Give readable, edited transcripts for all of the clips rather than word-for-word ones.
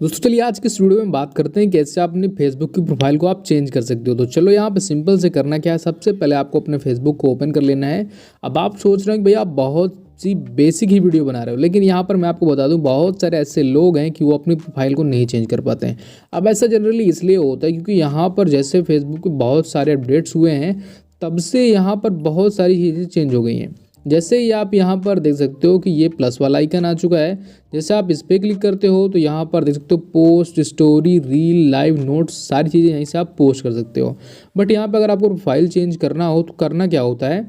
दोस्तों चलिए आज के इस वीडियो में बात करते हैं कैसे आप अपनी फेसबुक की प्रोफाइल को आप चेंज कर सकते हो। तो चलो यहाँ पे सिंपल से करना क्या है, सबसे पहले आपको अपने फेसबुक को ओपन कर लेना है। अब आप सोच रहे हो कि भैया आप बहुत सी बेसिक ही वीडियो बना रहे हो, लेकिन यहाँ पर मैं आपको बता दूँ बहुत सारे ऐसे लोग हैं कि वो अपनी प्रोफाइल को नहीं चेंज कर पाते हैं। अब ऐसा जनरली इसलिए होता है क्योंकि यहाँ पर जैसे फेसबुक के बहुत सारे अपडेट्स हुए हैं तब से यहाँ पर बहुत सारी चीज़ें चेंज हो गई हैं। जैसे ही आप यहाँ पर देख सकते हो कि ये प्लस वाला आइकन आ चुका है। जैसे आप इस पर क्लिक करते हो तो यहाँ पर देख सकते हो post, story, reel, live, notes, सारी चीज़ें यहीं से आप पोस्ट कर सकते हो। बट यहाँ पर अगर आपको प्रोफाइल चेंज करना हो तो करना क्या होता है,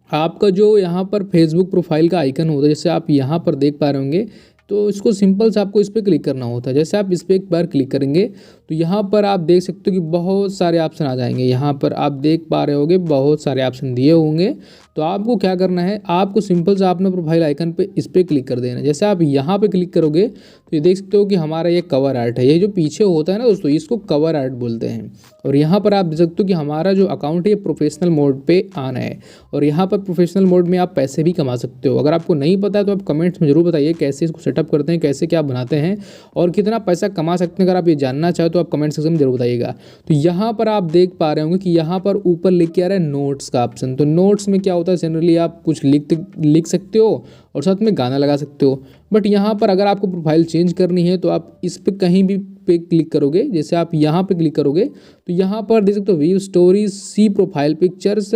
आपका जो यहाँ पर फेसबुक प्रोफाइल का आइकन होता है, जैसे आप यहाँ पर देख पा रहे होंगे, तो इसको सिंपल से आपको इस पर क्लिक करना होता है। जैसे आप इस पर एक बार क्लिक करेंगे तो यहाँ पर आप देख सकते हो कि बहुत सारे ऑप्शन आ जाएंगे। यहाँ पर आप देख पा रहे होंगे बहुत सारे ऑप्शन दिए होंगे। तो आपको क्या करना है, आपको सिंपल से आपने प्रोफाइल आइकन पे इस पर क्लिक कर देना है। जैसे आप यहाँ पे क्लिक करोगे तो ये देख सकते हो कि हमारा ये कवर आर्ट है। ये जो पीछे होता है ना दोस्तों, इसको कवर आर्ट बोलते हैं। और यहाँ पर आप देख सकते हो कि हमारा जो अकाउंट है ये प्रोफेशनल मोड पे आना है। और यहाँ पर प्रोफेशनल मोड में आप पैसे भी कमा सकते हो। अगर आपको नहीं पता है तो आप कमेंट्स में जरूर बताइए कैसे इसको सेटअप करते हैं, कैसे क्या बनाते हैं और कितना पैसा कमा सकते हैं। अगर आप ये जानना चाहो तो आप कमेंट सेक्शन में जरूर बताइएगा। तो यहाँ पर आप देख पा रहे होंगे कि यहाँ पर ऊपर लिख के आ रहा है नोट्स का ऑप्शन। तो नोट्स में क्या होता है, जनरली आप कुछ लिख सकते हो और साथ में गाना लगा सकते हो। बट यहाँ पर अगर आपको प्रोफाइल चेंज करनी है तो आप इस पर कहीं भी पे क्लिक करोगे। जैसे आप यहाँ पे क्लिक करोगे तो यहाँ पर देख सकते हो view stories, see profile pictures,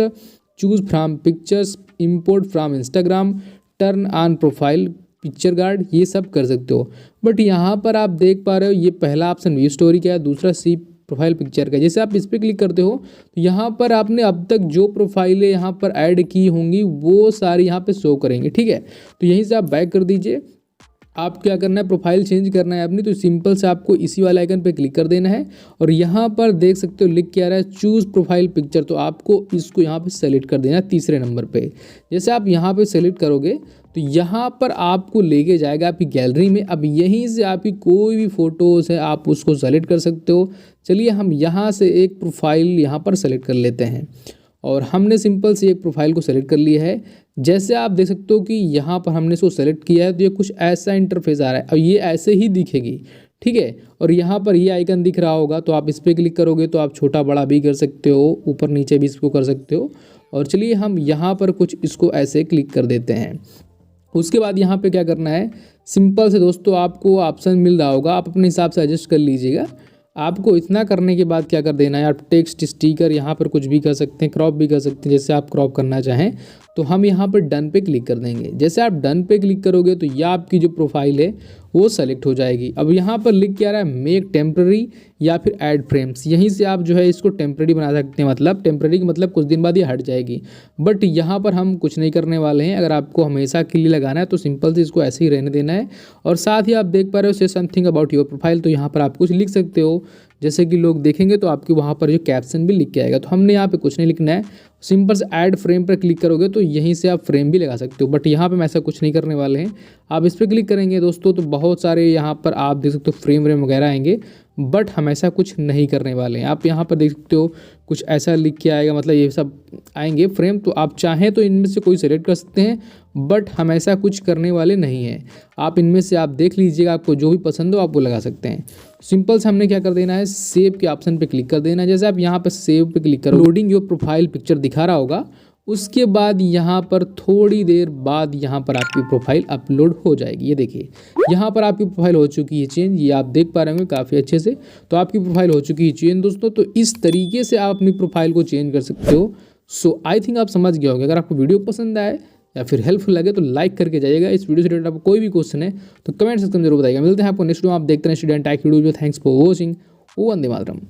choose from pictures, import from Instagram, turn on profile picture guard, ये सब कर सकते हो। बट यहाँ पर आप देख पा रहे हो ये पहला ऑप्शन व्यू स्टोरी का है, दूसरा सी प्रोफाइल पिक्चर का। जैसे आप इस पर क्लिक करते हो तो यहाँ पर आपने अब तक जो प्रोफाइलें यहाँ पर ऐड की होंगी वो सारी यहाँ पे शो करेंगे। ठीक है, तो यहीं से आप बैक कर दीजिए। आप क्या करना है, प्रोफाइल चेंज करना है अपनी, तो सिंपल से आपको इसी वाले आइकन पे क्लिक कर देना है। और यहाँ पर देख सकते हो लिख के आ रहा है चूज़ प्रोफाइल पिक्चर, तो आपको इसको यहाँ पे सेलेक्ट कर देना है तीसरे नंबर पे। जैसे आप यहाँ पे सेलेक्ट करोगे तो यहाँ पर आपको लेके जाएगा आपकी गैलरी में। अब यहीं से आपकी कोई भी फ़ोटोज़ है आप उसको सेलेक्ट कर सकते हो। चलिए हम यहाँ से एक प्रोफाइल यहाँ पर सेलेक्ट कर लेते हैं और हमने सिंपल से एक प्रोफाइल को सेलेक्ट कर लिया है। जैसे आप देख सकते हो कि यहाँ पर हमने इसको सेलेक्ट किया है तो ये कुछ ऐसा इंटरफेस आ रहा है और ये ऐसे ही दिखेगी। ठीक है, और यहाँ पर ये आइकन दिख रहा होगा तो आप इस पर क्लिक करोगे तो आप छोटा बड़ा भी कर सकते हो, ऊपर नीचे भी इसको कर सकते हो। और चलिए हम यहाँ पर कुछ इसको ऐसे क्लिक कर देते हैं। उसके बाद यहाँ पे क्या करना है, सिंपल से दोस्तों आपको ऑप्शन मिल रहा होगा, आप अपने हिसाब से एडजस्ट कर लीजिएगा। आपको इतना करने के बाद क्या कर देना है, आप टेक्स्ट स्टिकर यहाँ पर कुछ भी कर सकते हैं, क्रॉप भी कर सकते हैं जैसे आप क्रॉप करना चाहें। तो हम यहाँ पर डन पे क्लिक कर देंगे। जैसे आप डन पे क्लिक करोगे तो यह आपकी जो प्रोफाइल है वो सेलेक्ट हो जाएगी। अब यहाँ पर लिख के आ रहा है मेक टेम्प्रेरी या फिर ऐड फ्रेम्स, यहीं से आप जो है इसको टेम्प्रेरी बना सकते हैं। मतलब टेम्प्रेरी का मतलब कुछ दिन बाद ये हट जाएगी। बट यहाँ पर हम कुछ नहीं करने वाले हैं। अगर आपको हमेशा के लिए लगाना है तो सिंपल से इसको ऐसे ही रहने देना है। और साथ ही आप देख पा रहे हो से समथिंग अबाउट योर प्रोफाइल, तो यहाँ पर आप कुछ लिख सकते हो। जैसे कि लोग देखेंगे तो आपके वहाँ पर जो कैप्शन भी लिख के आएगा। तो हमने यहाँ पे कुछ नहीं लिखना है, सिंपल से ऐड फ्रेम पर क्लिक करोगे तो यहीं से आप फ्रेम भी लगा सकते हो। बट यहाँ पे हम ऐसा कुछ नहीं करने वाले हैं। आप इस पर क्लिक करेंगे दोस्तों तो बहुत सारे यहाँ पर आप देख सकते हो फ्रेम व्रेम वगैरह आएंगे। बट हम ऐसा कुछ नहीं करने वाले हैं। आप यहाँ पर देख सकते हो कुछ ऐसा लिख के आएगा, मतलब ये सब आएंगे फ्रेम। तो आप चाहें तो इनमें से कोई सेलेक्ट कर सकते हैं, बट हम ऐसा कुछ करने वाले नहीं हैं। आप इनमें से आप देख लीजिएगा, आपको जो भी पसंद हो आप वो लगा सकते हैं। सिंपल से हमने क्या कर देना है, सेव के ऑप्शन पे क्लिक कर देना है। जैसे आप यहाँ पर सेव पे क्लिक करो, लोडिंग योर प्रोफाइल पिक्चर दिखा रहा होगा। उसके बाद यहाँ पर थोड़ी देर बाद यहाँ पर आपकी प्रोफाइल अपलोड हो जाएगी। ये देखिए यहाँ पर आपकी प्रोफाइल हो चुकी है चेंज, ये आप देख पा रहे होंगे काफ़ी अच्छे से। तो आपकी प्रोफाइल हो चुकी है चेंज दोस्तों। तो इस तरीके से आप अपनी प्रोफाइल को चेंज कर सकते हो। सो आई थिंक आप समझ गए होंगे। अगर आपको वीडियो पसंद आए या फिर हेल्पफुल लगे तो लाइक करके जाइएगा। इस वीडियो से रिलेटेड आपको कोई भी क्वेश्चन है तो कमेंट सेक्शन में जरूर बताइएगा। मिलते हैं आपको नेक्स्ट वीडियो। आप देखते हैं स्टूडेंट टाइक video. Thanks for watching. Vande Mataram.